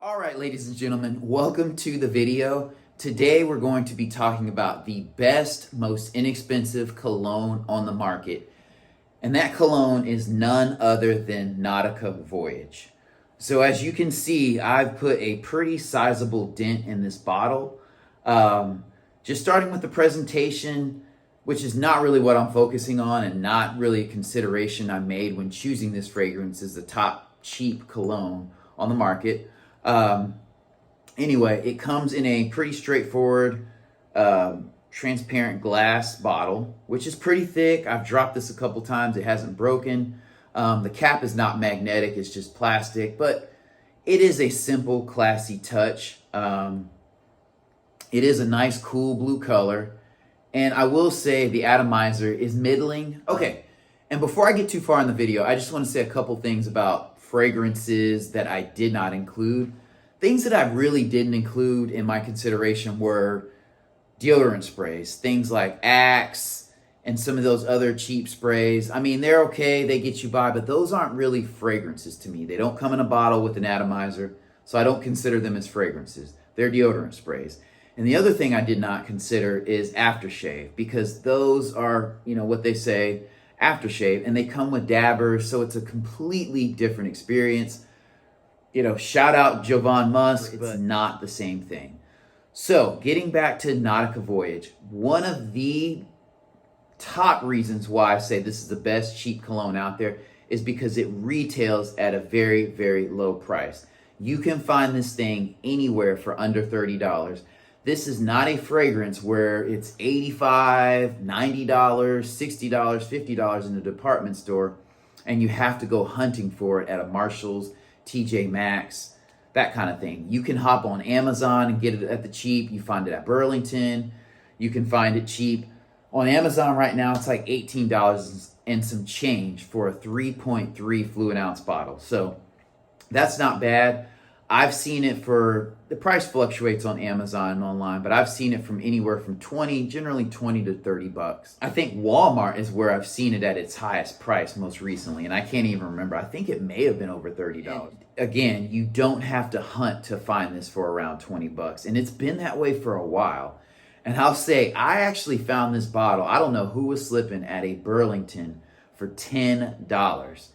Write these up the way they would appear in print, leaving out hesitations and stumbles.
All right, ladies and gentlemen, welcome to the video. Today we're going to be talking about the best, most inexpensive cologne on the market. And that cologne is none other than Nautical Voyage. So as you can see, I've put a pretty sizable dent in this bottle. Just starting with the presentation, which is not really what I'm focusing on and not really a consideration I made when choosing this fragrance as the top cheap cologne on the market. Anyway, it comes in a pretty straightforward, transparent glass bottle, which is pretty thick. I've dropped this a couple times. It hasn't broken. The cap is not magnetic. It's just plastic, but it is a simple, classy touch. It is a nice, cool blue color. And I will say the atomizer is middling. Okay, and before I get too far in the video, I just want to say a couple things about fragrances that I did not include. Things that I really didn't include in my consideration were deodorant sprays, things like Axe and some of those other cheap sprays. I mean, they're okay, they get you by, but those aren't really fragrances to me. They don't come in a bottle with an atomizer, so I don't consider them as fragrances. They're deodorant sprays. And the other thing I did not consider is aftershave, because those are, what they say, aftershave, and they come with dabbers, so it's a completely different experience. Shout out Jovan Musk, it's not the same thing. So, getting back to Nautical Voyage, one of the top reasons why I say this is the best cheap cologne out there is because it retails at a very, very low price. You can find this thing anywhere for under $30. This is not a fragrance where it's $85, $90, $60, $50 in the department store, and you have to go hunting for it at a Marshall's, TJ Maxx, that kind of thing. You can hop on Amazon and get it at the cheap. You find it at Burlington. You can find it cheap. On Amazon right now, it's like $18 and some change for a 3.3 fluid ounce bottle. So that's not bad. I've seen it the price fluctuates on Amazon and online, but I've seen it from anywhere from generally 20 to 30 bucks. I think Walmart is where I've seen it at its highest price most recently, and I can't even remember. I think it may have been over $30. And again, you don't have to hunt to find this for around 20 bucks, and it's been that way for a while. And I'll say, I actually found this bottle, I don't know who was slipping, at a Burlington for $10.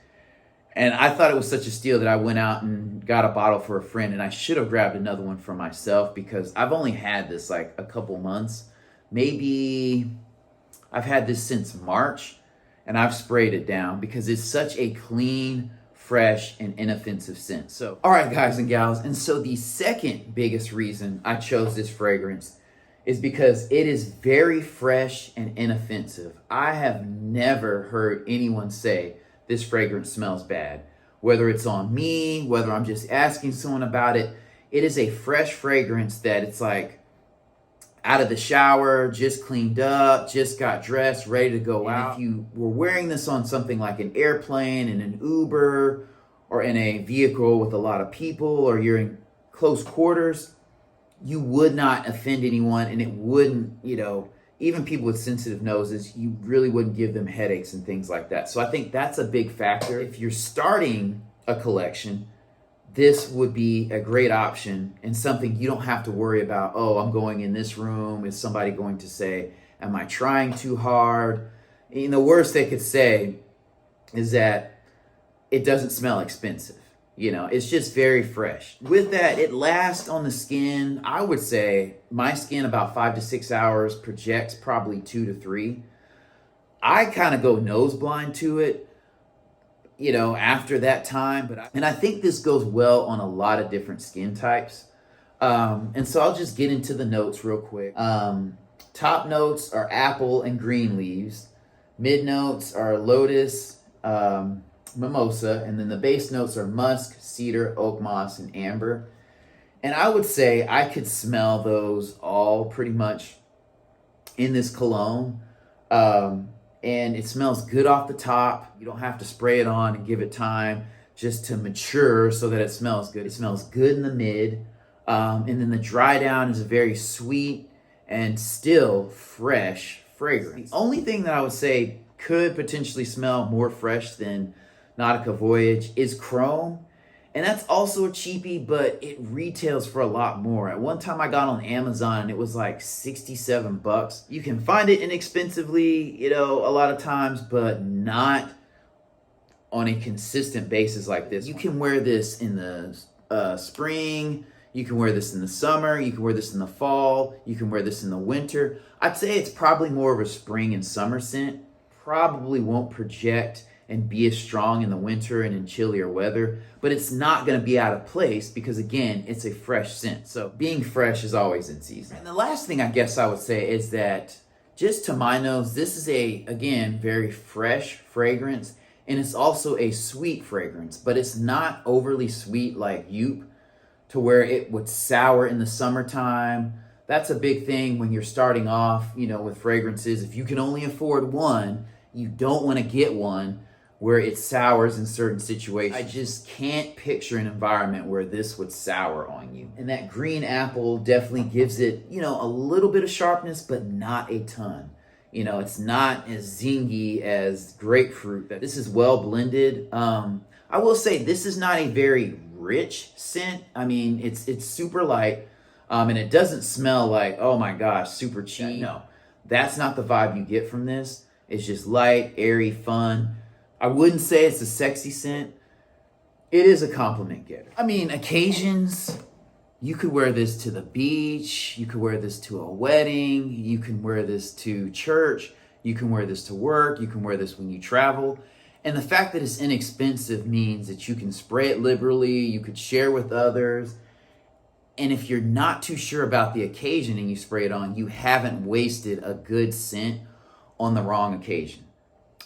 And I thought it was such a steal that I went out and got a bottle for a friend, and I should have grabbed another one for myself because I've only had this like a couple months. Maybe I've had this since March, and I've sprayed it down because it's such a clean, fresh, and inoffensive scent. So, all right, guys and gals. And so the second biggest reason I chose this fragrance is because it is very fresh and inoffensive. I have never heard anyone say this fragrance smells bad. Whether it's on me, whether I'm just asking someone about it, it is a fresh fragrance that it's like out of the shower, just cleaned up, just got dressed, ready to go out. If you were wearing this on something like an airplane, in an Uber, or in a vehicle with a lot of people, or you're in close quarters, you would not offend anyone, and it wouldn't, even people with sensitive noses, you really wouldn't give them headaches and things like that. So I think that's a big factor. If you're starting a collection, this would be a great option and something you don't have to worry about. Oh, I'm going in this room. Is somebody going to say, am I trying too hard? And the worst they could say is that it doesn't smell expensive. It's just very fresh. With that, it lasts on the skin. I would say my skin about 5 to 6 hours, projects probably 2 to 3. I kind of go nose blind to it, after that time. And I think this goes well on a lot of different skin types. And so I'll just get into the notes real quick. Top notes are apple and green leaves. Mid notes are lotus, mimosa, and then the base notes are musk, cedar, oak moss, and amber. And I would say I could smell those all pretty much in this cologne. And it smells good off the top. You don't have to spray it on and give it time just to mature so that it smells good. It smells good in the mid. And then the dry down is a very sweet and still fresh fragrance. The only thing that I would say could potentially smell more fresh than Nautical Voyage is chrome. And that's also a cheapie, but it retails for a lot more. At one time I got on Amazon and it was like 67 bucks. You can find it inexpensively, you know, a lot of times, but not on a consistent basis like this. You can wear this in the spring, you can wear this in the summer, you can wear this in the fall, you can wear this in the winter. I'd say it's probably more of a spring and summer scent. Probably won't project and be as strong in the winter and in chillier weather, but it's not gonna be out of place because again, it's a fresh scent. So being fresh is always in season. And the last thing I guess I would say is that just to my nose, this is a, again, very fresh fragrance, and it's also a sweet fragrance, but it's not overly sweet like Youp to where it would sour in the summertime. That's a big thing when you're starting off, you know, with fragrances. If you can only afford one, you don't want to get one where it sours in certain situations. I just can't picture an environment where this would sour on you. And that green apple definitely gives it, you know, a little bit of sharpness, but not a ton. You know, it's not as zingy as grapefruit. This is well blended. I will say this is not a very rich scent. I mean, it's super light, and it doesn't smell like, oh my gosh, super cheap. No, that's not the vibe you get from this. It's just light, airy, fun. I wouldn't say it's a sexy scent. It is a compliment getter. I mean, occasions, you could wear this to the beach, you could wear this to a wedding, you can wear this to church, you can wear this to work, you can wear this when you travel. And the fact that it's inexpensive means that you can spray it liberally, you could share with others. And if you're not too sure about the occasion and you spray it on, you haven't wasted a good scent on the wrong occasion.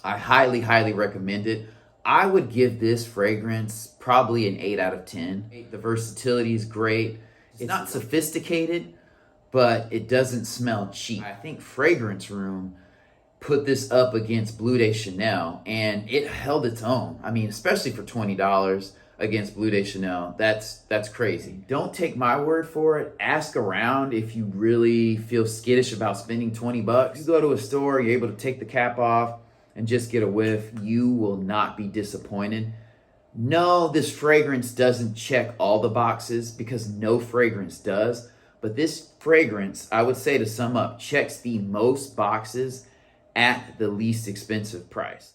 I highly, highly recommend it. I would give this fragrance probably an 8 out of 10. The versatility is great. It's not sophisticated, but it doesn't smell cheap. I think Fragrance Room put this up against Bleu de Chanel, and it held its own. I mean, especially for $20 against Bleu de Chanel, that's crazy. Don't take my word for it. Ask around if you really feel skittish about spending 20 bucks. You go to a store, you're able to take the cap off and just get a whiff, you will not be disappointed. No, this fragrance doesn't check all the boxes because no fragrance does, but this fragrance, I would say to sum up, checks the most boxes at the least expensive price.